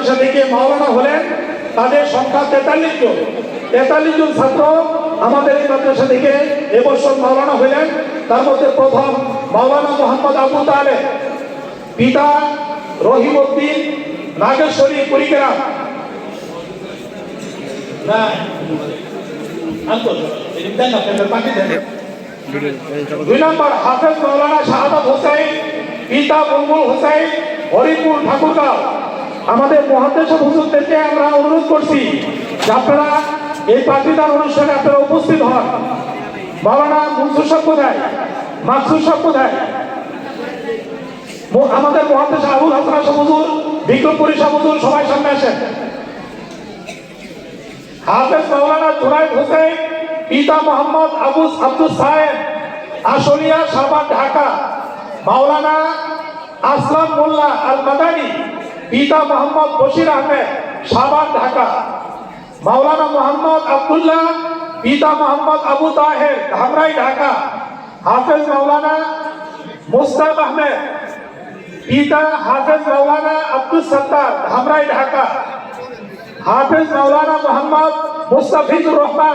মাদ্রাসা থেকে মাওলানা হলেন, তাদের সংখ্যা 43 জন। 43 জন ছাত্র আমাদের এই মাদ্রাসা থেকে এবছর মাওলানা হলেন। তার মধ্যে প্রথম মাওলানা মোহাম্মদ আবু তালেব, পিতা রহিম উদ্দিন, নাগেশ্বরী কুড়িগ্রাম। দুই নম্বর হাফেজ মাওলানা শাহাদাত হোসেন, পিতা মঙ্গল হোসেন, হরিপুর ঠাকুরগাঁও। আমাদের মুহাদ্দিস হুজুরদেরকে আমরা অনুরোধ করছি যে আপনারা এই পাঠদান অনুষ্ঠানে আপনারা উপস্থিত হন। মাওলানা মনসুর সাহেব কোথায়? মাকসুদ সাহেব কোথায়? আমাদের মুহাদ্দিস আবুল হাসান সাহেব হুজুর, বিক্রমপুরী সাহেব হুজুর, সবাই সামনে আসেন। হাফেজ মাওলানা জুনাইদ হোসেন, পিতা মোহাম্মদ আব্দুল সাহেব, আশুলিয়া, সাভার, ঢাকা। মাওলানা আসলাম মোল্লা আল মাদানী, পিতা মোহাম্মদ বশির আহমেদ, সাভার, ঢাকা। মাওলানা মোহাম্মদ আব্দুল্লাহ, পিতা মোহাম্মদ আবু তাহের, ধামরাই, ঢাকা। হাফেজ মাওলানা মুস্তাক আহমেদ, পিতা হাফেজ মাওলানা আব্দুল সত্তার, ধামরাই, ঢাকা। হাফেজ মাওলানা মোহাম্মদ মুস্তাফিজুর রহমান,